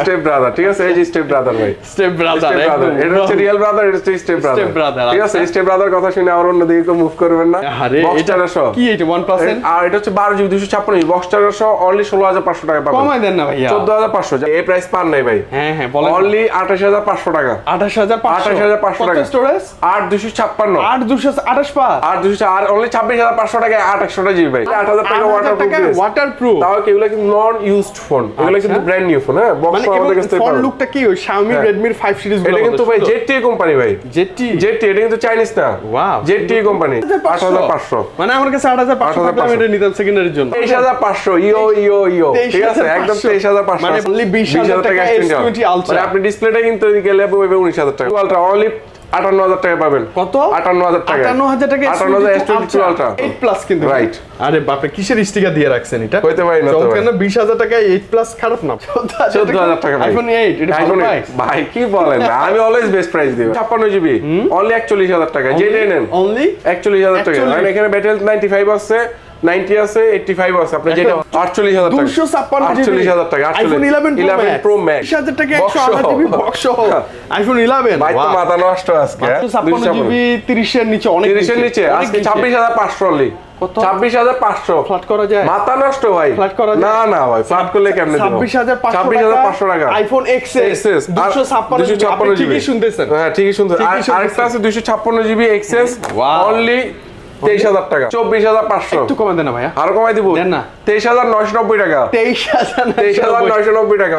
Step brother, ঠিক আছে, এই যে স্টেপ ব্রাদার ভাই, স্টেপ ব্রাদার, এটা হচ্ছে রিয়েল ব্রাদার, এটা হচ্ছে স্টেপ ব্রাদার, ঠিক আছে। স্টেপ ব্রাদার কথা শুনে আর অন্যদিকে মুভ করবেন না। বক্সটার সহ কি এটা 1%, আর এটা হচ্ছে 12 GB 256 বক্সটার সহ অনলি 16500 টাকা পাবেন। কমাই দেন না ভাইয়া, 14500, এই প্রাইস পান নাই ভাই। হ্যাঁ বলেন, অনলি 28500 টাকা, 28500 টাকা স্টোরেজ, 8256, 8228 আর 200 আর অনলি 26500 টাকা 800 জিবি ভাই, 8000 টাকা ওয়াটারপ্রুফ। তাও কি এগুলো কিন্তু নন ইউজড ফোন, এগুলো কিন্তু ব্র্যান্ড নিউ ফোন। হ্যাঁ, বক্স আমাদের কাছে ফোন লুকটা কি ওই Xiaomi Redmi 5 সিরিজ গুলো, এটা কিন্তু ভাই ZTE কোম্পানি ভাই, ZTE এটা কিন্তু চাইনিজ না। ওয়াও, ZTE কোম্পানি 8500, মানে আমার কাছে 8500 টাকা আমি এটা নিতাম সেকেন্ডারির জন্য। 23500 ইও, ঠিক আছে, একদম 23500, মানে অনলি 20000 টাকা S20 আলট্রা। মানে আপনি ডিসপ্লেটা কিন্তু গেলে হবে 19000 টাকা, আলট্রা অনলি 58000 টাকা পাবেন। কত? 58000 টাকা, 58000 টাকা S22 আলট্রা 8 প্লাস কিন্তু, রাইট। আরে বাপ রে, কিসের স্টিকার দিয়ে রাখছেন এটা? কইতে পারি না তো ভাই, কেন 20000 টাকা 8 প্লাস খারাপ না, 14000 টাকা ভাই। iPhone 8 এটা ভালো প্রাইস ভাই, কি বলেন, আমি অলওয়েজ বেস্ট প্রাইস দিই। 56 জিবি অনলি 41000 টাকা, যেটা নেন অনলি 41000 টাকা। আর এখানে ব্যাটারি 95 আছে, 90 আছে, 85 আছে, আপনি যেটা 48000 টাকা, 256 টাকা, iPhone 11 Pro Max 20000 টাকা 128 জিবি বক্স সহ iPhone 11। ভাই তো মাথা নষ্ট আজকে। 256 জিবি 30 এর নিচে, অনেক 30 এর নিচে আজকে 26500 অনলি, 26500 ফ্ল্যাট করা যায়? মাথা নষ্ট ভাই, ফ্ল্যাট করা যায় না ভাই, ফ্ল্যাট করলে কেমনে দেব? 26500 টাকা iPhone XS 256 জিবি, ঠিকই শুনতেছেন, হ্যাঁ ঠিকই শুনতেছেন। আরেকটা আছে 256 জিবি XS অনলি 23000 টাকা, 24500। একটু কমাই দেন না ভাইয়া, আরো কমাই দিব, দেন না, 23990 টাকা, 23990 টাকা,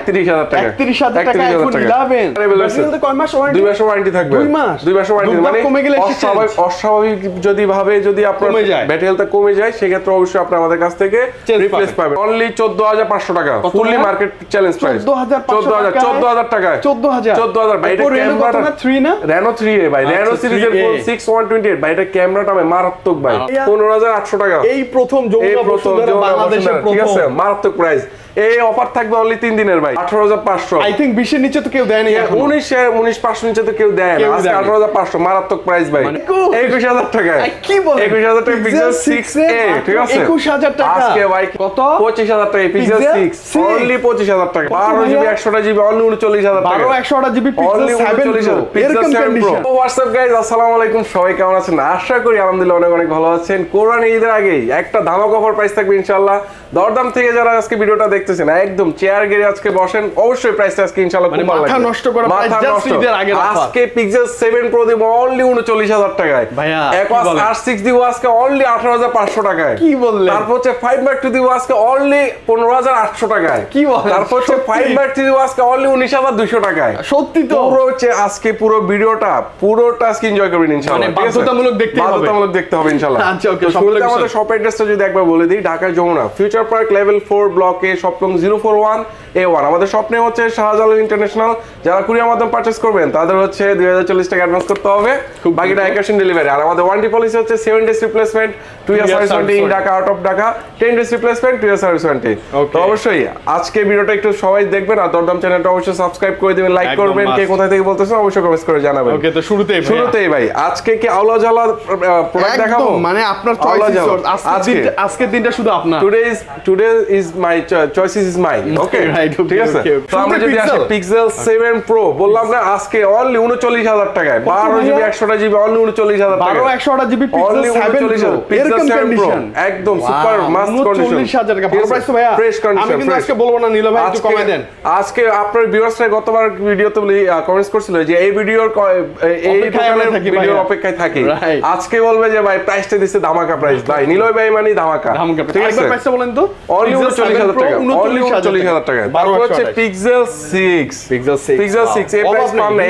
31000 টাকা, 31000 টাকা iPhone 11। এটা কয় মাস ওয়ারেন্টি? 2 মাস ওয়ারেন্টি থাকবে, 2 মাস ওয়ারেন্টি। মানে কমে গেলে অস্বাভাবিক যদি আপনার ব্যাটারি হেলথ কমে যায়, সেক্ষেত্রে অবশ্যই আপনি আমাদের কাছ থেকে রিপ্লেস পাবেন। অনলি 14500 টাকা, ফুললি মার্কেট চ্যালেঞ্জ প্রাইস। 14000 টাকা, 14000 ভাই। এটা ক্যামেরাটা 3 না, Reno 3 ভাই, Reno সিরিজের ফোন 6128 ভাই, এটা ক্যামেরাটা মারাত্মক ভাই, 15800 টাকা। এই প্রথম বাংলাদেশের ঠিক আছে, প্রথম মারাত্মক প্রাইস। এই অফার থাকবে অনলি 3 দিনের ভাই, 18500। আই থিং 20 এর নিচে তো কেউ দেয় না, 19500 নিচে তো কেউ দেয় না, আজকে 18500 মারাত্মক প্রাইস ভাই, 21000 টাকা। কি বলেন, 21000 টাকা Pixel 6a, ঠিক আছে, 21000 টাকা আজকে ভাই কত? 25000 টাকা Pixel 6, অনলি 25000 টাকা। 12 জিবি 100 জিবি অনলি 39000 টাকা, 12 100 জিবি Pixel 7 এরকম কন্ডিশন। হোয়াটসঅ্যাপ গাইস, আসসালামু আলাইকুম, সবাই কেমন আছেন? আশা করি আলহামদুলিল্লাহ অনেক ভালো আছেন। কোরবানি ঈদের আগেই একটা ধামাকা অফার প্রাইস থাকবে ইনশাআল্লাহ। দরদাম থেকে যারা আজকে ভিডিওটা দেখতেছেন, একদম চেয়ার গেড়ে আজকে বসেন, অবশ্যই প্রাইসটা আজকে ইনশাআল্লাহ খুব ভালো লাগবে। মাথা নষ্ট করা প্রাইস, জাস্ট ঈদের আগে আজকে Pixel 7 Pro দিব অনলি 39000 টাকায় ভাইয়া। Aquos R6 দিব আজকে অনলি 18500 টাকায়। কি বললেন? তারপর হচ্ছে 5/2 দিব আজকে অনলি 15800 টাকায়। কি বলেন? তারপর হচ্ছে 5/3 দিব আজকে অনলি 19200 টাকায়। সত্যি তো, পুরো হচ্ছে আজকে পুরো ভিডিওটা পুরোটা আজকে এনজয় করবেন ইনশাআল্লাহ। মানে বাধ্যতামূলক দেখতে হবে, বাধ্যতামূলক দেখতে হবে ইনশাআল্লাহ। আচ্ছা ওকে, শুরুতে আমাদের শপ অ্যাড্রেসটা যদি একবার বলে দিই, Dhaka Jamuna future park level 4 ব্লকে শপ নং 041A1। আমাদের শপ নেম হচ্ছে শাহজালাল ইন্টারন্যাশনাল। যারা কুরিয়ার মাধ্যমে পারচেজ করবেন তাদের হচ্ছে 2040 টাকা অ্যাডভান্স করতে হবে, বাকিটা ক্যাশ অন ডেলিভারি। আর আমাদের ওয়ারেন্টি পলিসি হচ্ছে 7 days replacement, 2 year service warranty in Dhaka, out of Dhaka 10 days replacement, 2 year service warranty. তো অবশ্যই আজকে ভিডিওটা একটু সবাই দেখবেন, আর দরদাম চ্যানেলটা অবশ্যই সাবস্ক্রাইব করে দিবেন, লাইক করবেন। কে কোথা থেকে বলতেছেন অবশ্যই কমেন্ট করে জানাবেন। ওকে, তো শুরুতেই ভাই আজকে কি আওলা জ্বালা প্রোডাক্ট দেখাবো? মানে আপনার চয়েস, আজকের দিনটা শুধু আপনার। Today is my choice is my. Okay, ঠিক আছে। তো আমরা যদি আসি Pixel 7 Pro, বললাম না আজকে অনলি 39000 টাকায়, 12 জিবি 100 জিবি অনলি 39000 টাকা, 12 100 জিবি Pixel 7 Pro একদম সুপার মাস্ট কন্ডিশন, 39000 টাকা ভালো প্রাইস তো ভাইয়া। Fresh condition. আমি কিন্তু আজকে বলবো না নীলা ভাই, একটু কমাই দেন। আজকে আপনার ভিউয়ার্সরা গতবার ভিডিওতে কমেন্টস করছিল যে এই ভিডিওর ভিডিওর অপেক্ষায় থাকি, আজকে বলবে যে ভাই প্রাইসটা দিচ্ছে ধামাকা প্রাইস। ভাই নিলয় ভাই মানে ধামাকা, ঠিক আছে। প্রাইসটা বলেন তো, অনলি 39000 টাকা, অনলি 39000 টাকা। তারপর হচ্ছে Pixel 6 এই প্রাইস পান না,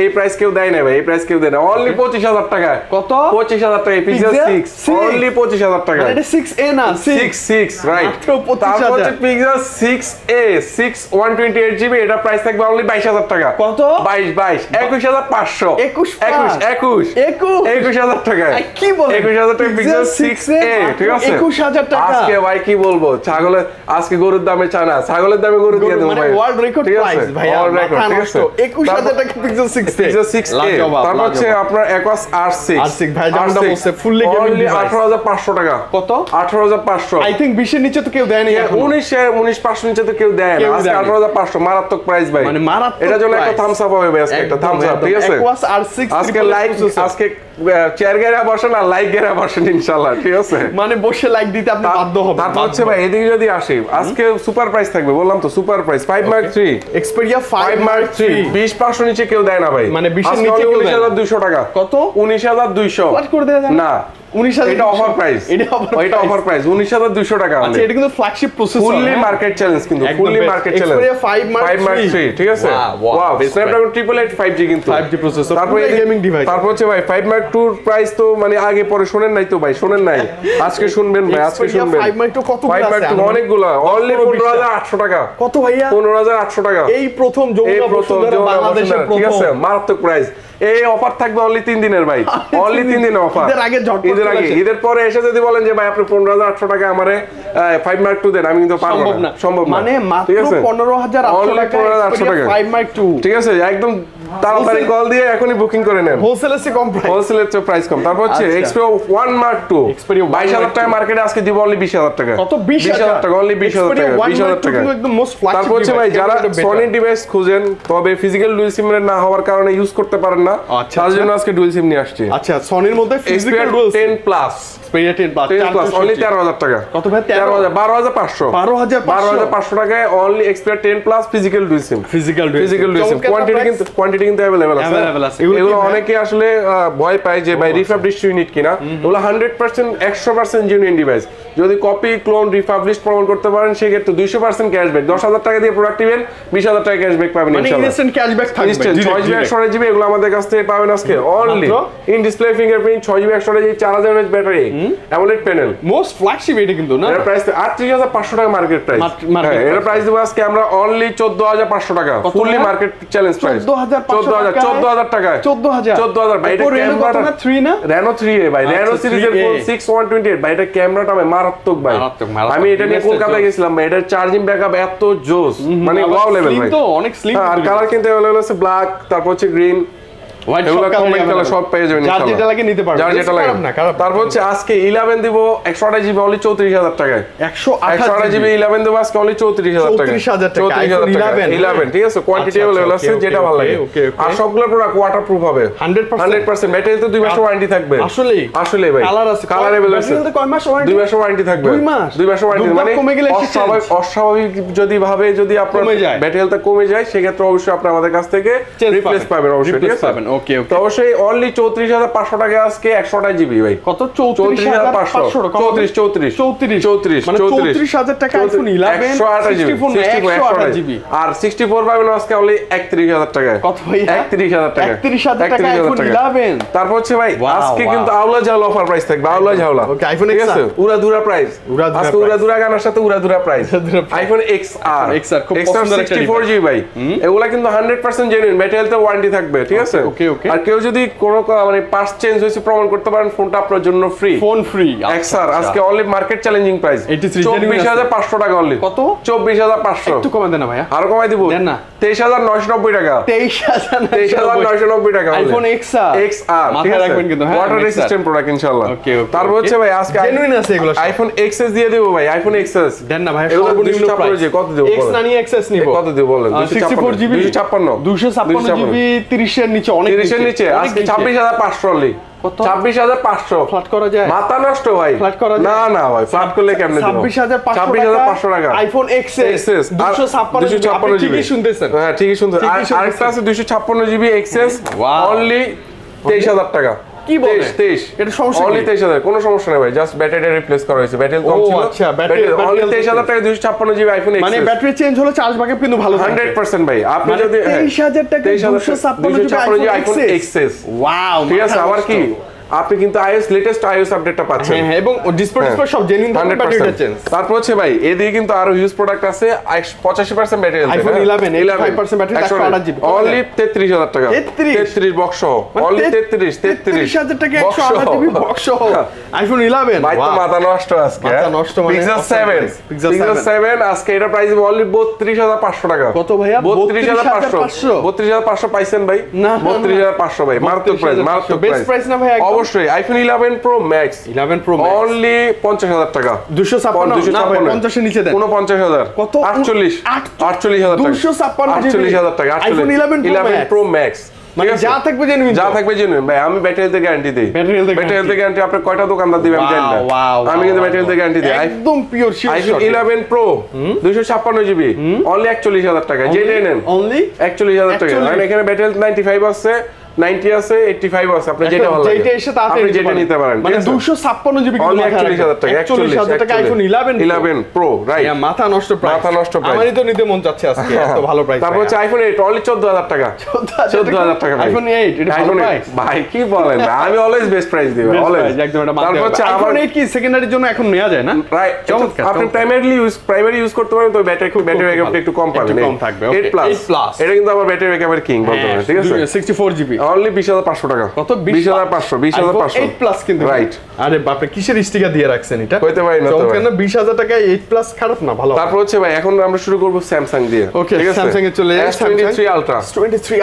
এই প্রাইস কেউ দেয় না ভাই, এই প্রাইস কেউ দেয় না, অনলি 25000 টাকা। কত? 25000 টাকা Pixel 6, অনলি 25000 টাকা। এটা 6A না, 6 রাইট। তারপর হচ্ছে Pixel 6a 128 জিবি, এটা প্রাইস থাকবে অনলি 22000 টাকা। কত? 21500, 21500, 21000 টাকা। কি বলেন? 21000 টাকা Pixel 6a, ঠিক আছে। 21000 টাকা আজকে ভাই কি বলবো, ছাগলের আজকে গরুর দামে চা না, ছাগলের দামে গরু দিয়ে দেবো ভাই। ওয়ার্ল্ড রেকর্ড প্রাইস ভাই, ওয়ার্ল্ড রেকর্ড, ঠিক আছে 21000 টাকা পিক্সেল 6a। তারপর হচ্ছে আপনার Aquas R6 ভাই যেমনটা বলছে ফুললি গেমিং ডিভাইস 18500 টাকা। কত? 18500। আই থিং 20 এর নিচে তো কেউ দেয় না এখন। 19500 নিচে তো কেউ দেয় না, আজকে 18500 মারাত্মক প্রাইস ভাই, মানে মারাত্মক। এটার জন্য একটা থামস আপ হবে ভাই, আজকে একটা থামস আপ, ঠিক আছে? Aquas R6 আজকে লাইক, আজকে চেয়ার গেরা বসেন আর লাইক গেরা বসেন ইনশাআল্লাহ, ঠিক আছে? মানে বসে লাইক দিতে আপনি বাধ্য হবেন। তারপর হচ্ছে ভাই এদিকে যদি আসি, আজকে সুপার প্রাইস থাকবে, বললাম তো super price. 5 Mark 3 Xperia 5 Mark 3 20500 নিচে কেউ দেয় না ভাই, মানে 20 এর নিচে কেউ দেয় না। 19200 টাকা। কত? 19200 ফ্ল্যাট করে দেয়া যায় না, 19000 এটা অফার প্রাইস, এটা অফার প্রাইস 19200 টাকা। আচ্ছা এটা কিন্তু flagship processor, fully market challenge, কিন্তু fully market challenge. Xperia 5 Mark 3, ঠিক আছে? ওয়াও, Snapdragon 888 5G কিন্তু 5G প্রসেসর, তারপর গেমিং ডিভাইস। তারপর হচ্ছে ভাই 5 Mark 2 প্রাইস তো মানে আগে পরে শুনেন নাই তো ভাই, শুনেন নাই, আজকে শুনবেন ভাই, আজকে শুনবেন। 5 Mark 2 কত 5 Mark 2 অনেকগুলো, অনলি 15800 টাকা। কত ভাইয়া? 15800 টাকা। এই প্রথম যমুনা বসুন্ধরা বাংলাদেশের প্রথম, ঠিক আছে? মারাত্মক প্রাইস। এই অফার থাকবে অনলি 3 দিনের ভাই, অনলি 3 দিনের অফার। ঈদের আগে ঝটপট, ঈদের আগে, ঈদের পরে এসে যদি বলেন যে ভাই আপনি 15800 টাকা আমারে 5 Mark 2 দেন, আমি কিন্তু পারবো না, সম্ভব না। মানে মাত্র 15800 টাকা 5 Mark 2, ঠিক আছে? একদম তাড়াতাড়ি কল দিয়ে এখনই বুকিং করে নেন, হোলসেলের চেয়ে কম প্রাইস, হোলসেলের চেয়ে প্রাইস কম। তারপর হচ্ছে Xperia 1 Mark 2 22000 টাকা মার্কেটে আজকে দিব অনলি 20000 টাকা। কত? 20000 টাকা, অনলি 20000 টাকা, 20000 টাকা একদম মোস্ট ফ্ল্যাগশিপ। তারপর হচ্ছে ভাই যারা সনি ডিভাইস খুঁজেন তবে ফিজিক্যাল ডুয়াল সিম না হওয়ার কারণে ইউজ করতে পারেন না, তার জন্য আজকে ডুয়াল সিম নিয়ে আসছি। আচ্ছা সনির মধ্যে physical Xperia dual 10 plus, Xperia 10 plus only 13000 টাকা। কত ভাই? 12500 12500 টাকায় only Xperia 10 plus physical dual sim, physical dual sim. Quantity কিন্তু अवेलेबल আছে। এগুলো অনেকে আসলে ভয় পায় যে ভাই রিফাবলিশ ইউনিট কিনা, এগুলো 100% 100% জেনুইন ডিভাইস। যদি কপি ক্লোন রিফাবলিশ প্রমাণ করতে পারেন সেক্ষেত্রে 200% ক্যাশব্যাক, 10000 টাকা দিয়ে প্রোডাক্ট নেবেন 20000 টাকা ক্যাশব্যাক পাবেন মানে ইনশাআল্লাহ, ইনস্ট্যান্ট ক্যাশব্যাক থাকবে। 6GB 128GB এগুলো আমাদের কাছ থেকে পাবেন আজকে only in display fingerprint, 6GB 128GB 4000 mAh battery, AMOLED panel, most flagship এটা কিন্তু না। এর প্রাইস 38500 টাকা মার্কেট প্রাইস। হ্যাঁ এর প্রাইস দেব আজকে আমরা অনলি 14500 টাকা, ফুললি মার্কেট চ্যালেঞ্জ প্রাইস। 14000 টাকা, 14000 ভাই। এটা ক্যামেরাটা 3 না, Reno 3A ভাই, Reno সিরিজের ফোন 6128 ভাই, এটা ক্যামেরাটা ভাই মারাত্মক ভাই। আমি এটা নিয়ে কলকাতায় গেছিলাম ভাই, এটার চার্জিং ব্যাকআপ এত জোস, মানে ওয়াও লেভেল ভাই। তো অনেক স্লিম, আর কালার কিন্তু अवेलेबल আছে ব্ল্যাক, তারপর হচ্ছে গ্রিন, সব পেয়ে যাবেন যার যেটা লাগে নিতে পারবেন, যার যেটা লাগে। তারপর হচ্ছে আজকে 11 দিব 128GB অনলি 34000 টাকায়, 128GB 11 দিব আজকে অনলি 34000 টাকা, 11 ঠিক আছে? কোয়ান্টিটি अवेलेबल আছে, যেটা ভালো লাগে। আর সবগুলো প্রোডাক্ট ওয়াটারপ্রুফ হবে 100%, ব্যাটারি তো 2 মাস ওয়ারেন্টি থাকবে। আসলে ভাই কালার আছে, কালার अवेलेबल আছে, 2 মাস ওয়ারেন্টি থাকবে, 2 মাস ওয়ারেন্টি। মানে অস্বাভাবিক যদি ভাবে যদি আপনার ব্যাটারি হেলথ কমে যায় সেক্ষেত্রে অবশ্যই আপনি আমাদের কাছ থেকে রিপ্লেস পাবেন অবশ্যই, ঠিক আছে? ওকে তো অবশ্যই অনলি 34500 টাকা আজকে 128GB ভাই। কত? 34500 টাকা, 34 মানে 34000 টাকা আইফোন 11 128GB আর 64 পাবেন আজকে অনলি 31000 টাকায়। কত ভাই? 31000 টাকা, 31000 টাকা আইফোন 11। তারপর হচ্ছে ভাই আজকে কিন্তু আউলা ঝাউলা অফার প্রাইস থাকবে, আউলা ঝাউলা। ওকে আইফোন ঠিক আছে? উড়াধুরা প্রাইস আজকে, উড়াধুরা গানার সাথে উড়াধুরা প্রাইস। আইফোন XR খুব পছন্দের একটা 64GB ভাই, এগুলা কিন্তু 100% জেনুইন, ব্যাটারি হেলথ ওয়ারেন্টি থাকবে, ঠিক আছে? আর কেউ যদি কোনো মানে পার্টস চেঞ্জ হয়েছে প্রমাণ করতে পারেন, ফোনটা আপনার জন্য ফ্রি, ফোন ফ্রি। XR আজকে অনলি মার্কেট চ্যালেঞ্জিং প্রাইস 24500 টাকা অনলি। কত? 24500। একটু কমাই দেন না ভাইয়া, আরো কমাই দিব, দেন না, 23990 টাকা, 23990 টাকা আইফোন XR ঠিক আছে? ওয়াটার রেসিস্ট্যান্ট প্রোডাক্ট ইনশাআল্লাহ। তারপর হচ্ছে ভাই আজকে জেনুইন আছে এগুলো, আইফোন XS দিয়ে দেব ভাই, আইফোন XS দেন না ভাই, সর্বনিম্ন প্রাইস কত দেব? X না নিয়ে XS নিব, কত দেব বলেন? 64GB 256GB 30 এর নিচে, অনেক 30 এর নিচে আজকে 26500 অনলি। 26500 ফ্ল্যাট করা যায়? মাথা নষ্ট ভাই, ফ্ল্যাট করা যায়? না ভাই, ফ্ল্যাট করলে কেমনে দেব? 26500 টাকা আইফোন XS 256GB। ঠিকই শুনতেছেন, হ্যাঁ ঠিকই শুনতেছেন। আর আরেকটা আছে 256GB XS অনলি 23000 টাকা। কি বলেন? 23 এটা সমস্যা অনলি 23000, কোনো সমস্যা নেই ভাই, জাস্ট ব্যাটারিটা রিপ্লেস করা হয়েছে, ব্যাটারি কম ছিল। আচ্ছা, ব্যাটারি অনলি 23000 টাকা 256GB আইফোন XS, মানে ব্যাটারি চেঞ্জ হলো, চার্জ ব্যাকআপ কিন্তু ভালো 100% ভাই। আপনি যদি 23000 টাকা 256GB আইফোন XS, ওয়াও। ঠিক আছে? আবার কি আপনি কিন্তু iOS লেটেস্ট iOS আপডেটটা পাচ্ছেন। হ্যাঁ এবং ডিসপ্লে সব জেনুইন থাকবে, ব্যাটারিটা চেঞ্জ। তারপর হচ্ছে ভাই এদিকে কিন্তু আরো হিউজ প্রোডাক্ট আছে, 85% battery health. IPhone 11 85% battery 128 GB only 33000 টাকা। 33 বক্স সহ, অনলি 33000 টাকা 128 জিবি বক্স সহ আইফোন 11। ভাই তো মাথা নষ্ট আজকে, মাথা নষ্ট মানে Pixel 7 আজকে এটা প্রাইস অনলি 32500 টাকা। কত ভাইয়া? 32500 32500 পাইছেন ভাই? 32500 ভাই, মারাত্মক প্রাইস, মারাত্মক বেস্ট প্রাইস না ভাই? অবশ্যই iPhone 11 Pro Max 11 Pro Max only 50000 টাকা। 256 না ভাই 50 এর নিচে দেন। 49000 কত? 48000 টাকা। 256 টাকা। আইফোন 11 Pro Max মানে যা থাকবে জেনুইন, যা থাকবে জেনুইন ভাই। আমি ব্যাটারি হেলথ গ্যারান্টি দেই। ব্যাটারি হেলথ গ্যারান্টি আপনি কয়টা দোকানদার দিবেন আমি জানি না, আমি কিন্তু ব্যাটারি হেলথ গ্যারান্টি দেই। একদম pure sure. IPhone 11 Pro 256 GB only 41000 টাকা। যেটা নেন অনলি 41000 টাকা। মানে এখানে ব্যাটারি হেলথ 95 আছে, 90 আছে, 85 আছে, আপনি যেটা ভালো লাগে যেটা এসে তাড়াতাড়ি আপনি যেটা নিতে পারেন। মানে 256 জিবি অনলি 41000 টাকা। 41000 টাকা আইফোন 11 Pro রাইট। মাথা নষ্ট প্রাইস, মাথা নষ্ট প্রাইস। আমারই তো নিতে মন চাচ্ছে আজকে, এত ভালো প্রাইস। তারপর হচ্ছে আইফোন 8 অনলি 14000 টাকা। 14000 টাকা আইফোন 8 এটা ভালো প্রাইস ভাই, কি বলেন আমি অলওয়েজ বেস্ট প্রাইস দিই অলওয়েজ একদম। এটা তারপর হচ্ছে আইফোন 8 কি সেকেন্ডারির জন্য এখন নেওয়া যায় না? রাইট, আপনি প্রাইমারি ইউজ করতে পারেন, তো ব্যাটারি ব্যাকআপটা একটু কম পাবেন। 8 প্লাস এটা কিন্তু আমার ব্যাটারি ব্যাকআপের কিং বলতে পারেন, ঠিক আছে? 64 জিবি অনলি 20500 টাকা। কত? 20500 8 প্লাস কিন্তু রাইট। আরে বাপরে কিসের স্টিকার দিয়ে রাখছেন এটা? হইতে পারে না তো কেন 20000 টাকা 8 প্লাস খারাপ না, ভালো। তারপর হচ্ছে ভাই এখন আমরা শুরু করব স্যামসাং দিয়ে। ওকে স্যামসাং এ চলে যাই। S23 Ultra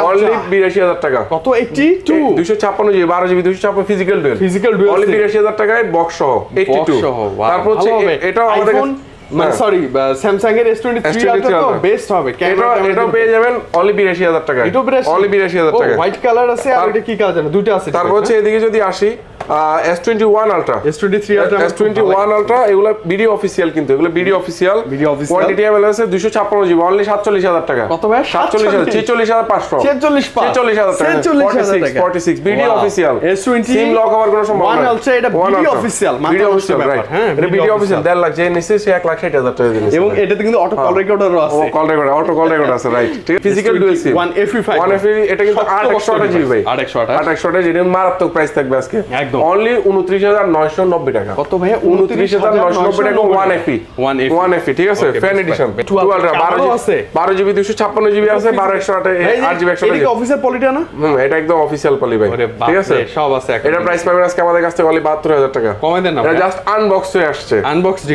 অনলি 82000 টাকা। কত? 82 256 GB 12 GB 256 physical dual only 82000 টাকায় বক্স সহ 82। তারপর হচ্ছে এটাও আমাদের মানে সরি স্যামসাং এর S23 Ultra তো বেস্ট হবে। এটাও পেয়ে যাবেন অনলি 82000 টাকা। অনলি 82000 টাকা। হোয়াইট কালার আছে আর এটা কি কালার জানো? দুটো আছে। তারপর হচ্ছে এদিকে যদি আসি S21 Ultra S21 Ultra এগুলা ভিডিও অফিশিয়াল, কিন্তু এগুলো ভিডিও অফিশিয়াল কোয়ান্টিটি अवेलेबल আছে 256 জিবি অনলি 47000 টাকা। কত ভাই? 47000 46500 46000 টাকা 46 ভিডিও অফিশিয়াল। S20 সিম লক হওয়ার কোনো সম্ভাবনা নাই। Ultra এটা video official, video official right. হ্যাঁ এটা ভিডিও অফিশিয়াল 1.5 লাখ যে নিছে সে 1,60,000 টাকা দিয়েছে। এবং এটাতে কিন্তু অটো কল রেকর্ডারও আছে। অটো কল রেকর্ড আছে রাইট। ঠিক ফিজিক্যাল ডুয়াল সিম 1FE এটা কিন্তু 8 জিবি ভাই। 8 যেটা মারাত্মক প্রাইস থাকবে আজকে একদম অনলি 29990 টাকা। কত ভাই? 29990 টাকা 1FE ঠিক আছে? ফ্যান এডিশন 12 জিবি 256 জিবি আছে, 8 জিবি 128 এটা অফিসিয়াল পলিটা না? এটা একদম অফিসিয়াল পলি ভাই, ঠিক আছে? সব আছে। এটা প্রাইস পাবেন আজকে আমাদের কাছ থেকে অনলি 72000 টাকা। কমে দেন না, এটা জাস্ট আনবক্স হয়ে আসছে,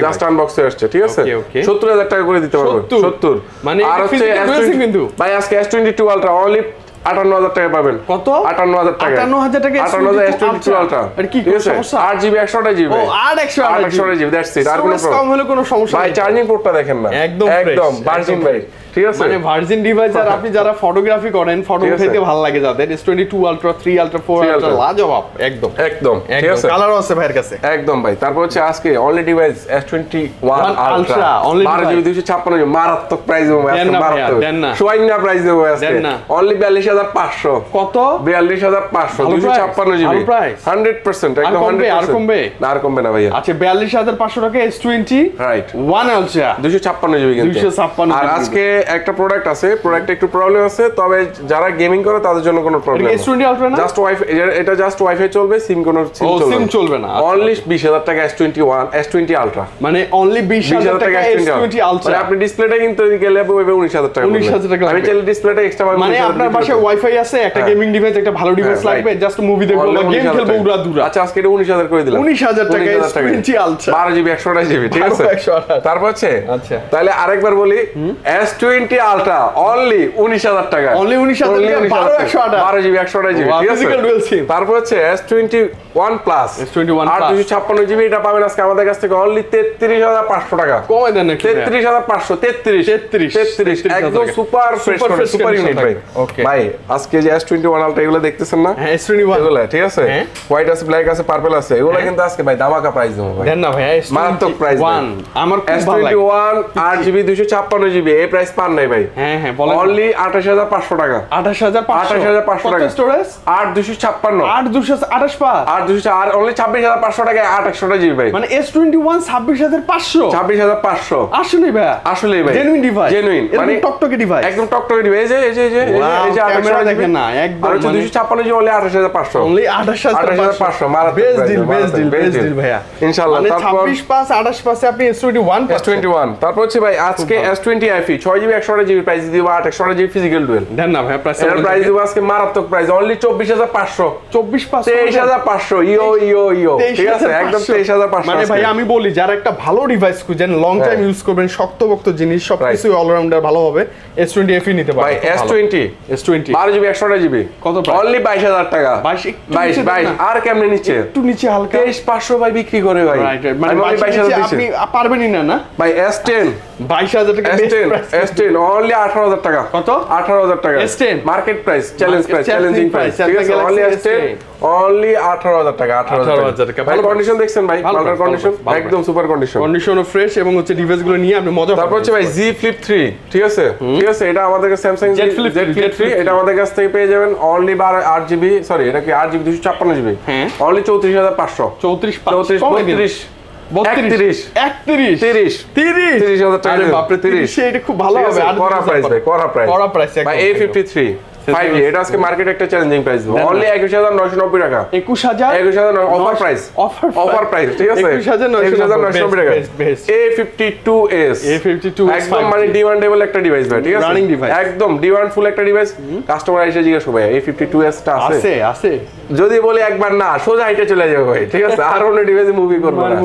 জাস্ট আনবক্স হয়ে আসছে, ঠিক আছে? 70000 টাকা করে দিতে পারবো। 70 মানে আর হচ্ছে কিন্তু ভাই আজকে S22 Ultra অনলি 58000 টাকা পাবেন। কত? 58000 টাকা। 58000 টাকা S22 Ultra আর কি সমস্যা? 8 জিবি 128 জিবি। ও 8 জিবি দ্যাটস ইট। আর কোনো কম হলে কোনো সমস্যা ভাই চার্জিং পোর্টটা দেখেন না, একদম ভার্জিন ভাই, ঠিক আছে? মানে ভার্জিন ডিভাইস। আর আপনি যারা ফটোগ্রাফি করেন, ফটো উঠাইতে ভালো লাগে যাদের, S22 Ultra 3 Ultra 4 Ultra লাজবাব একদম ঠিক আছে? কালারও আছে ভাইয়ের কাছে একদম ভাই। তারপর হচ্ছে আজকে only device S21 Ultra only 12 GB 256 GB মারাত্মক প্রাইস দেবো আজকে, মারাত্মক সোয়াইনা প্রাইস দেবো আজকে অনলি 42500। কত? 42500 256 জিবি 100% একদম 100%। আর কমবে না ভাইয়া। আচ্ছা 42500 টাকা S20 রাইট 1 Ultra 256 জিবি কিন্তু 256। আর আজকে একটা প্রোডাক্ট আছে, প্রোডাক্টে একটু প্রবলেম আছে, তবে যারা গেমিং করে তাদের জন্য কোনো প্রবলেম নেই। S20 Ultra না, জাস্ট ওয়াইফাই, এটা জাস্ট ওয়াইফাই চলবে, সিম চলবে না। অনলি 20000 টাকা S20 Ultra, মানে অনলি 20000 টাকা S20 Ultra। মানে আপনি ডিসপ্লেটা কিনতে গেলে ওইভাবে 19000 টাকা। 19000 টাকা আমি চাইলে ডিসপ্লেটা এক্সট্রা পাবো। মানে আপনার বাসায় ওয়াইফাই আছে, একটা গেমিং ডিভাইস, একটা ভালো ডিভাইস লাগবে, জাস্ট মুভি দেখবো বা গেম খেলবো উড়া। আচ্ছা আজকে এটা 19000 করে দিলাম। 19000 টাকা S20 Ultra 12 জিবি 128 জিবি, ঠিক আছে? তারপর হচ্ছে আচ্ছা তাহলে আরেকবার বলি, S20 Ultra অনলি 19000 টাকা। অনলি 19000 টাকা 12 জিবি 128 জিবি, ঠিক আছে? তারপর হচ্ছে S21 Plus 256 জিবি, এটা পাবেন আজকে আমাদের কাছ থেকে অনলি 33500 টাকা। কমাই দেন নাকি? 33500 33 একদম সুপার ফ্রেশ সুপার ইউনিট ভাই। ভাই আজকে যে S21 Ultra এগুলো দেখতেছেন না? হ্যাঁ S21 এগুলো, ঠিক আছে? হোয়াইট আছে, ব্ল্যাক আছে, পার্পল আছে, এগুলো কিন্তু আজকে ভাই ধামাকা প্রাইস দেবো ভাই। দেন না ভাই, মারাত্মক প্রাইস। আমার খুব ভালো লাগে। S21 8 জিবি 256 জিবি এই প্রাইস পান নাই ভাই। হ্যাঁ হ্যাঁ বলেন। অনলি 28500 টাকা। 28500 টাকা। স্টোরেজ? 8256 8228 পাঁচ। 8200 আর অনলি 26500 টাকায় 8 জিবি ভাই। মানে S21 26500। 26500 আসলেই ভাই? আসলেই ভাই। Genuine device. জেনুইন মানে টকটকে ডিভাইস। একদম টকটকে ডিভাইস। এই যে ক্যামেরা দেখেন না একদম। আর 256 জিবি অনলি 28500। অনলি 28500 মারা বেস্ট ডিল ভাইয়া ইনশাআল্লাহ। মানে তারপর 26 5 28 পাশে আপনি S21 S21 তারপর হচ্ছে ভাই আজকে S20 FE 6GB 128GB price দিব 8GB ফিজিক্যাল ডুয়েল। দেন না ভাই প্রাইস। এর প্রাইস দিব আজকে মারাত্মক প্রাইস অনলি 24500। 23500 ইও ঠিক আছে একদম 23500। মানে ভাই আমি বলি যারা একটা ভালো ডিভাইস খুঁজেন লং টাইম ইউজ করবেন শক্তপোক্ত জিনিস সবকিছু অলরাউন্ডার ভালো হবে S20 FE নিতে পারেন। ভাই S20 12GB 128GB কত অনলি 22000 টাকা। 22 আর কেমনে নিচে একটু নিচে হালকা 23500 ভাই বিক্রি করে ভাই। মানে 22000 আপনি পারবেনই না না ভাই S10 22000 টাকা S10 অনলি 18000 টাকা। কত? 18000 টাকা S10 market price challenging price ঠিক আছে অনলি S10 অনলি 18000 টাকা। 18000 টাকা ভালো কন্ডিশন দেখছেন ভাই মালটার কন্ডিশন একদম সুপার কন্ডিশনও ফ্রেশ এবং হচ্ছে ডিভাইসগুলো নিয়ে আপনি মজা তারপর হচ্ছে ভাই Z Flip 3 ঠিক আছে এটা আমাদের কাছে Samsung Z Flip 3 এটা আমাদের কাছ থেকে পেয়ে যাবেন অনলি 8GB সরি এটা কি 8GB 256GB অনলি 34500 30000 টাকা। আরে বাপ রে 30 এটা খুব ভালো হবে। আর করা প্রাইস ভাই A53 5G এটা আজকে মার্কেটে একটা চ্যালেঞ্জিং প্রাইস দিব অনলি 21990 টাকা। 21000 অফার প্রাইস ঠিক আছে 21990 টাকা। A52s একদম মানে ডিমান্ডেবল একটা ডিভাইস ভাই ঠিক আছে রানিং ডিভাইস একদম ডিমান্ড ফুল একটা ডিভাইস। কাস্টমার এসে জিজ্ঞাসা করে A52s টা আছে যদি বলি একবার না সোজা হাইটে চলে যাবে ভাই ঠিক আছে আর অন্য ডিভাইসে মুভি করব না।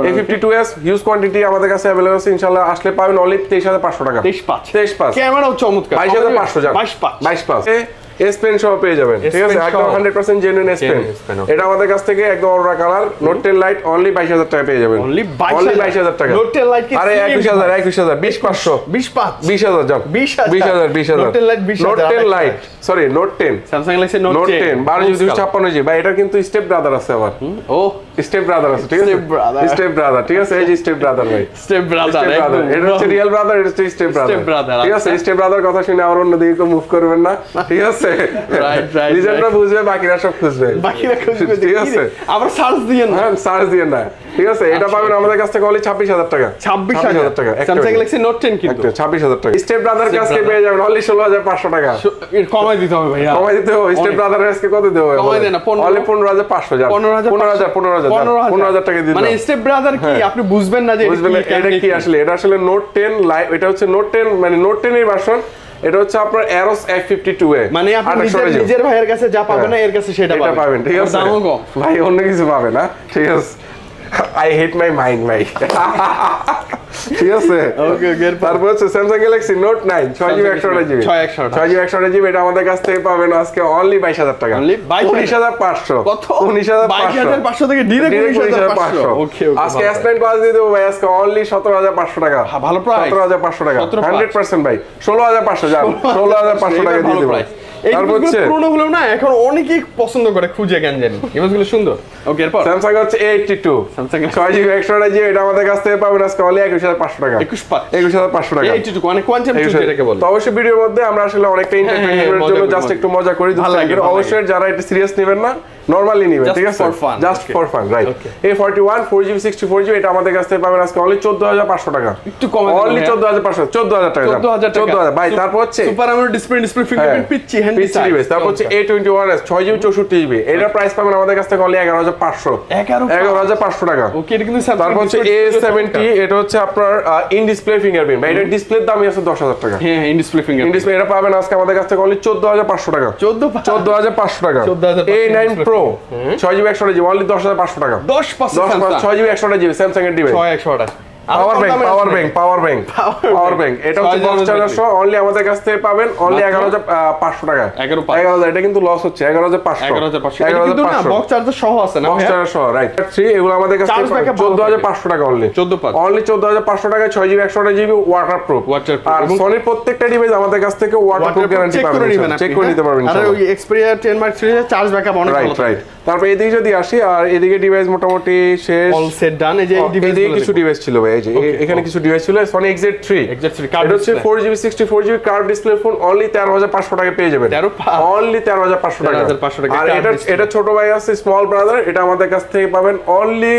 A52s হিউজ কোয়ান্টিটি আমাদের কাছে अवेलेबल আছে ইনশাআল্লাহ আসলে পাবেন অনলি 23500 টাকা। 235 ক্যামেরাও চমৎকার 22500 জান 22 S Pen সহ পেয়ে যাবেন ঠিক আছে একদম 100% জেনুইন S Pen এটা আমাদের কাছ থেকে একদম Aurora colour note 10 Lite only 22000 টাকা পেয়ে যাবেন অনলি 22000 টাকা। নোট 10 লাইট কি আরে 21000 20500 20000 জান 20000 note 10 light 20000 note 10 light sorry note 10 Samsung Galaxy note 10 12 বা এটা কিন্তু স্টেপ ব্রাদার আছে আবার ও স্টেপ ব্রাদার আছে ঠিক আছে স্টেপ ব্রাদার ঠিক আছে এই যে স্টেপ ব্রাদার ভাই স্টেপ ব্রাদার এটা হচ্ছে রিয়েল ব্রাদার এটা হচ্ছে স্টেপ ব্রাদার ঠিক আছে স্টেপ ব্রাদার কথা শুনে আর অন্য দিকে মুভ করবেন না ঠিক আছে লিজেন্ডরা বুঝবে বাকিরা সব খুঁজবে ঠিক আছে আবার সার্চ দিয়েন না সার্চ দিয়েন না ঠিক আছে এটা পাবেন আমাদের কাছ থেকে অনলি 26000 টাকা 26000 টাকা স্যামসাং গ্যালাক্সি নোট 10 কিন্তু 26000 টাকা স্টেপ ব্রাদার কাছে পেয়ে যাবেন অনলি 16500 টাকা কমাই দিতে হবে ভাইয়া কমাই দিতে হবে স্টেপ ব্রাদার আজকে কত দেব কমাই দেন না অনলি 15500 জান 15000 টাকা দিতে মানে স্টেপ ব্রাদার কি আপনি বুঝবেন না যে এটা কি আসলে এটা আসলে নোট 10 লাইভ এটা হচ্ছে নোট 10 মানে নোট 10 এর ভার্সন এটা হচ্ছে আপনার Aros F52a মানে আপনি নিজের ভাইয়ের কাছে যা পাবেন না এর কাছে সেটা পাবেন ঠিক আছে দামও কম ভাই অন্য কিছু পাবেন না ঠিক আছে I hate my mind ভাই ঠিক আছে ওকে তারপর হচ্ছে Samsung Galaxy Note 9 6GB 128GB 6GB 128GB এটা আমাদের কাছ থেকে পাবেন আজকে অনলি 22000 টাকা অনলি 19500 কত 22500 থেকে ডাইরেক্ট 19500 ওকে আজকে S9 প্লাস দিয়ে দেব ভাই আজকে অনলি 17500 টাকা ভালো প্রাইস 17500 টাকা 100% ভাই 16500 জান 16500 টাকা দিয়ে দেব তারপর হচ্ছে পুরনো হলো না এখন অনেকেই পছন্দ করে খুঁজে কেন জানি ইমেজগুলো সুন্দর ওকে এরপর Samsung হচ্ছে A82 Samsung 6GB 128GB এটা আমাদের কাছ থেকে পাবেন আজকে অনলি 21500 টাকা 21500 টাকা A82 মানে কোয়ান্টাম টু যেটাকে বলে তো অবশ্যই ভিডিওর মধ্যে আমরা আসলে অনেকটা এন্টারটেইনমেন্টের জন্য জাস্ট একটু মজা করি অবশ্যই যারা এটা সিরিয়াস নেবেন না নরমালি নেবেন ঠিক আছে just for fun right A41 4GB 64GB এটা আমাদের কাছ থেকে পাবেন আজকে অনলি 14500 টাকা একটু কমে অনলি 14500 14000 টাকা 14000 ভাই তারপর হচ্ছে সুপার আমোলেড ডিসপ্লে ফিঙ্গারপ্রিন্ট পিচ্চি হ্যান্ড ডিভাইস তারপর হচ্ছে A21s 6GB 64GB এটার প্রাইস পাবেন আমাদের কাছ থেকে অনলি 11500 11500 টাকা ওকে এটা কিন্তু তারপর হচ্ছে A70 এটা হচ্ছে আপনার ইন ডিসপ্লে ফিঙ্গারপ্রিন্ট ভাই এটার ডিসপ্লের দামই আছে 10000 টাকা হ্যাঁ ইন ডিসপ্লে ফিঙ্গারপ্রিন্ট ডিসপ্লে এটা পাবেন আজকে আমাদের কাছ থেকে অনলি 14500 টাকা 14500 টাকা A9 Pro 6GB 128GB only 10500 টাকা 10% 6GB 128GB Samsung এর ডিভাইস 6128 পাওয়ার ব্যাংক এটা হচ্ছে বক্স চার্জার সহ অনলি আমাদের কাছ থেকে পাবেন অনলি 11500 টাকা 11000 এটা কিন্তু লস হচ্ছে 11500 এটা কিন্তু না বক্স চার্জার সহ আছে না বক্স চার্জার সহ রাইট 3 এগুলো আমাদের কাছ থেকে 14500 টাকা অনলি 14500 টাকা 6GB 128GB ওয়াটারপ্রুফ আর সনির প্রত্যেকটা ডিভাইস আমাদের কাছ থেকে ওয়াটারপ্রুফ গ্যারান্টি পাবেন চেক করে নিতে পারবেন আর ওই এক্সপেরিয়া 10 মার্ক 3 এর চার্জ ব্যাকআপ অনেক ভালো রাইট তারপর এদিকে যদি আসি আর এদিকে ডিভাইস মোটামুটি শেষ অল সেট ডান এই যে এদিকে কিছু ডিভাইস ছিল ভাই এই যে এখানে কিছু ডিভাইস ছিল Sony XZ3 এটা হচ্ছে 4GB 64GB curve display phone only 13500 টাকা পেয়ে যাবেন অনলি 13500 টাকা আর এটা ছোট ভাই আছে স্মল ব্রাদার এটা আমাদের কাছ থেকে পাবেন অনলি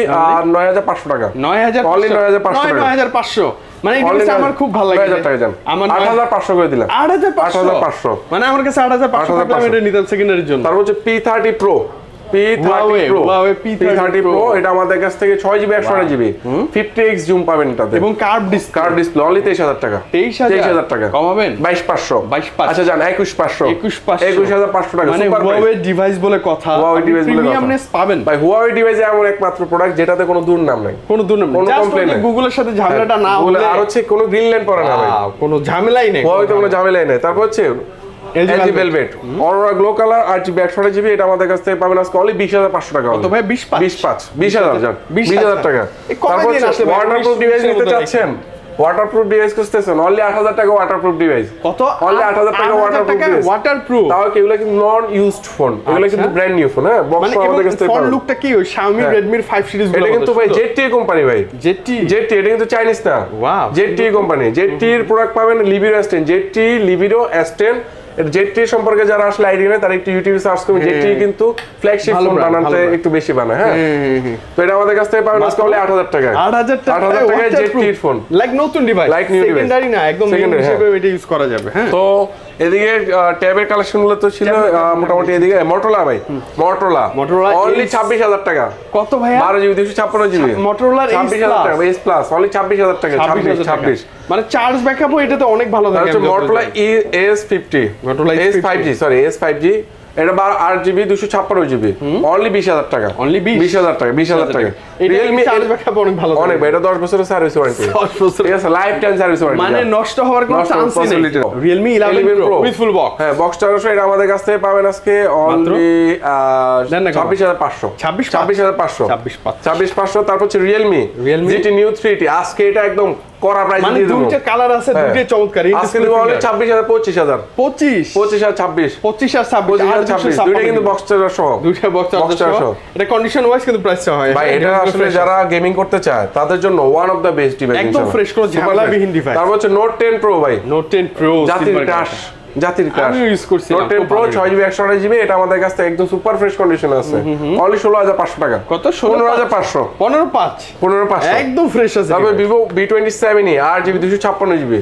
9500 টাকা 9000 অনলি 9500 মানে এই ডিভাইসটা আমার খুব ভালো লাগে 9000 টাকা জান আমার 8500 করে দিলাম 8500 মানে আমার কাছে 8500 টাকা আমি এটা নিতাম সেকেন্ডারির জন্য তারপর হচ্ছে P30 Pro P30 Pro এটা আমাদের কাছ থেকে 6GB 128GB 50x জুম পাবেন এটাতে এবং কার্ভ ডিসপ্লে অনলি 23000 টাকা 23000 টাকা কমাবেন 22500 আচ্ছা জান 21500 21500 টাকা মানে Huawei ডিভাইস বলে কথা প্রিমিয়ামনেস পাবেন ভাই Huawei ডিভাইস এমন একমাত্র প্রোডাক্ট যেটাতে কোনো দুর্নাম নাই কোনো কমপ্লেইন নাই গুগলের সাথে ঝামেলাটা না হলে আর হচ্ছে কোনো গ্রিন লাইন পড়ে না ভাই কোনো ঝামেলাই নেই Huawei তে কোনো ঝামেলাই নেই তারপর হচ্ছে LG Velvet Aurora Glow Color 8GB 128GB এটা আমাদের কাছ থেকে পাবেন আজকে অনলি 20500 টাকা কত ভাই 20000 জান 20000 টাকা তারপর ওয়াটারপ্রুফ ডিভাইস নিতে চাচ্ছেন ওয়াটারপ্রুফ ডিভাইস খুঁজতেছেন অনলি 8000 টাকা ওয়াটারপ্রুফ ডিভাইস কত অনলি 8000 টাকা ওয়াটারপ্রুফ তাও কি এগুলো কিন্তু নন ইউজড ফোন এগুলো কিন্তু ব্র্যান্ড নিউ ফোন হ্যাঁ বক্স আমাদের কাছে ফোন লুকটা কি ওই Xiaomi Redmi 5 সিরিজ গুলো এটা কিন্তু ভাই ZTE কোম্পানি ভাই ZTE এটা কিন্তু চাইনিজ না ওয়াও ZTE কোম্পানি ZTE এর প্রোডাক্ট পাবেন Libero S10 ZTE Libero S10 ZTE সম্পর্কে যারা আসলে আইডিয়া নেই তারা একটু ইউটিউবে সার্চ করবে ZTE কিন্তু ফ্ল্যাগশিপ ফোন বানাতে একটু বেশি বানায় হ্যাঁ তো এটা আমাদের কাছ থেকে পাবেন আজকে অনলি 8000 টাকা 8000 টাকা ZTE ফোন লাইক নতুন device like new device secondary না একদম মেইন হিসেবে এটা ইউজ করা যাবে হ্যাঁ তো এদিকে ট্যাবের কালেকশনগুলো তো ছিল মোটামুটি এদিকে Motorola ভাই Motorola অনলি 26000 টাকা কত ভাই 12GB 256GB Motorola S Plus only 26000 টাকা 26 মানে চার্জ ব্যাকআপও এটাতে অনেক ভালো থাকে Motorola S50 Motorola S5G sorry S5G এটা 8GB 256GB অনলি 20000 টাকা অনলি 20000 টাকা 20000 টাকা Realme চার্জ ব্যাকআপ অনেক ভালো অনেক ভাই এটা 10 বছরের সার্ভিস ওয়ারেন্টি 10 বছর ঠিক আছে লাইফ টাইম সার্ভিস ওয়ারেন্টি মানে নষ্ট হওয়ার কোনো চান্স নেই Realme 11 Pro with full box হ্যাঁ বক্স চার্জার এটা আমাদের কাছ থেকে পাবেন আজকে অনলি 26500 26500 তারপর হচ্ছে Realme GT Neo 3T আজকে এটা একদম করা প্রাইস মানে দিয়ে দেব দুইটা কালার আছে দুইটাই চমৎকার আজকে দেব অনলি 25000 25000 25000 দুইটা কিন্তু বক্স চার্জার সহ দুইটা বক্স চার্জার সহ এটা কন্ডিশন ওয়াইজ কিন্তু প্রাইসটা হয় ভাই এটা আসলে যারা গেমিং করতে চায় তাদের জন্য one of the best device একদম ফ্রেশ কোনো ঝামেলাবিহীন ডিভাইস তারপর হচ্ছে Note 10 Pro ভাই Note 10 Pro জাতির ক্রাশ আমি ইউজ করছি Note 10 Pro 6GB 128GB এটা আমাদের কাছে একদম সুপার ফ্রেশ কন্ডিশন আছে অনলি 16500 টাকা কত 15500 15500 একদম ফ্রেশ আছে তারপর Vivo V27e 8GB 256GB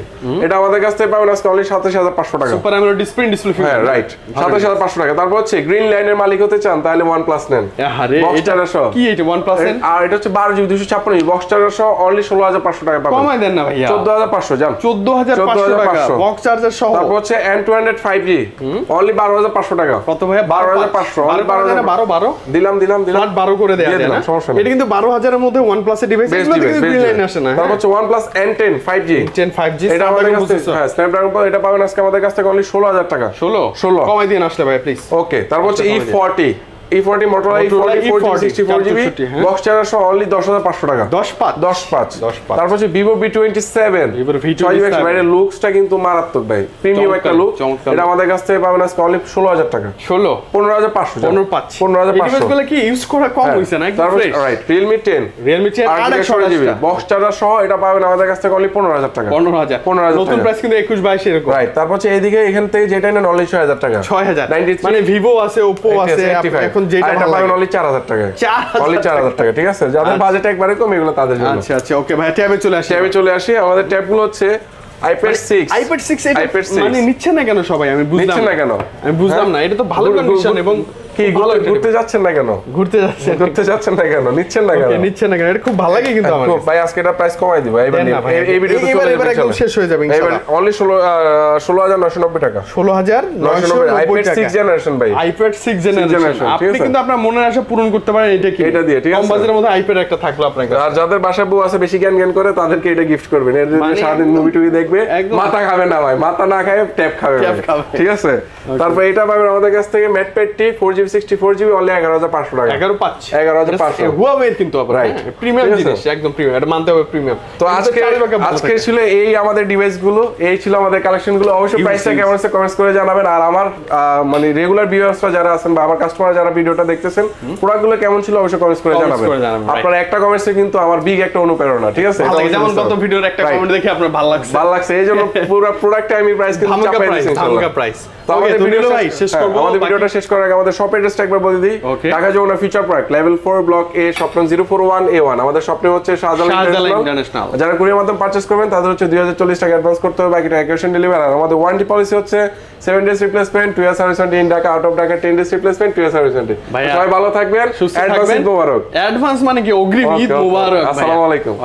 এটা আমাদের কাছে পাবেন আজকে অনলি 27500 টাকা সুপার অ্যামোলেড ডিসপ্লে হ্যাঁ রাইট 27500 টাকা তারপর হচ্ছে গ্রিন লাইনের মালিক হতে চান তাহলে OnePlus নেন আরে এটা কি এটা OnePlus এর আর এটা হচ্ছে 12GB 256GB বক্স চার্জার সহ অনলি 16500 টাকা পাবেন কমাই দেন না ভাইয়া 14500 জান 14500 টাকা বক্স চার্জার সহ তারপর হচ্ছে N200 5G অনলি 12500 টাকা কত ভাইয়া 12500 অনলি 12 দিলাম 12 করে দেয়া যায় না এটা কিন্তু 12000 এর মধ্যে OnePlus এর ডিভাইস এগুলো কিন্তু গ্রিন লাইন আসে না তারপর হচ্ছে OnePlus N10 5G এটা আমাদের কাছে হ্যাঁ Snapdragon এটা পাবেন আজকে আমাদের কাছ থেকে অনলি 16000 টাকা 16 কমাই দিন আসলে ভাই প্লিজ ওকে তারপর হচ্ছে E40 Motorola E40 4GB 64GB box charger সহ অনলি 10500 টাকা 105 তারপর হচ্ছে Vivo V27 ভাই লুকসটা কিন্তু মারাত্মক ভাই প্রিমিয়াম একটা লুক এটা আমাদের কাছ থেকে পাবেন আজকে অনলি 16000 টাকা 15500 15500 গুলো কি ইউজ করা কম হইছে না একদম fresh right Realme 10 8GB box charger সহ এটা পাবেন আমাদের কাছ থেকে অনলি 15000 টাকা 15000 নতুন প্রাইস কিন্তু 21 22 এরকম রাইট তারপর হচ্ছে এইদিকে এখান থেকে যেটা নেন অনলি 6000 টাকা 6000 মানে Vivo আছে Oppo আছে এখন যেটা ভালো লাগে অনলি 4000 টাকা অনলি 4000 টাকা ঠিক আছে যাদের বাজেট একবারে কম এগুলো তাদের জন্য আচ্ছা ওকে ভাই ট্যাবে চলে আসি আমাদের ট্যাবগুলো হচ্ছে iPad 6 মানে নিচ্ছে না কেন সবাই আমি বুঝলাম না এটা তো ভালো কন্ডিশন এবং কি ঘুরতে যাচ্ছেন না কেন নিচ্ছেন না কেন এটা খুব ভালো লাগে কিন্তু আমার ভাই আজকে এটা প্রাইস কমাই দিব এই ভিডিওতে চলে যাবে একদম শেষ হয়ে যাবে ইনশাআল্লাহ অনলি 16990 টাকা 16990 iPad 6 জেনারেশন ভাই iPad 6 জেনারেশন আপনি কিন্তু আপনার মনের আশা পূরণ করতে পারেন এটা দিয়ে ঠিক আছে কম বাজেটের মধ্যে iPad একটা থাকলো আপনার কাছে আর যাদের বাসায় বউ আছে বেশি জ্ঞান করে তাদেরকে এটা গিফট করবেন এর জন্য সারাদিন মুভি টুভি দেখবে মাথা খাবে না ভাই মাথা না খায় ট্যাব খাবে ঠিক আছে তারপর এটা পাবেন আমাদের কাছ থেকে MatePad T 4GB GB 64GB only 11500 টাকা 11500 হুয়াওয়ে কিন্তু আবার প্রিমিয়াম জিনিস একদম প্রিমিয়াম এটা মানতে হবে প্রিমিয়াম তো আজকে ছিল এই আমাদের ডিভাইস গুলো এই ছিল আমাদের কালেকশন গুলো অবশ্যই প্রাইসটা কেমন আছে কমেন্টস করে জানাবেন আর আমার মানে রেগুলার ভিউয়ার্সরা যারা আছেন বা আমার কাস্টমার যারা ভিডিওটা দেখতেছেন প্রোডাক্টগুলো কেমন ছিল অবশ্যই কমেন্টস করে জানাবেন আপনার একটা কমেন্টসে কিন্তু আমার বিগ একটা অনুপ্রেরণা ঠিক আছে যেমন গত ভিডিওর একটা কমেন্ট দেখে আপনার ভালো লাগছে এইজন্য পুরো প্রোডাক্টে আমি প্রাইস কিন্তু চাপাই দিয়েছি ধামাকা প্রাইস তো আমাদের ভিডিওটা শেষ করার আগে আমাদের শপ অ্যাড্রেসটা একবার বলে দিই Dhaka Jamuna future park level 4 block A shop নং 041A1 আমাদের শপে হচ্ছে শাহজালাল ইন্টারন্যাশনাল যারা কুরিয়ার মাধ্যমে পারচেজ করবেন তাদের হচ্ছে 2040 টাকা অ্যাডভান্স করতে হবে বাকিটা ক্যাশ অন ডেলিভারি আর আমাদের ওয়ারেন্টি পলিসি হচ্ছে 7 days replacement 2 years service warranty in Dhaka out of Dhaka 10 days replacement 2 years service warranty সবাই ভালো থাকবেন অ্যাডভান্স ঈদ মোবারক অ্যাডভান্স মানে কি অগ্রিম ঈদ মোবারক আসসালামু আলাইকুম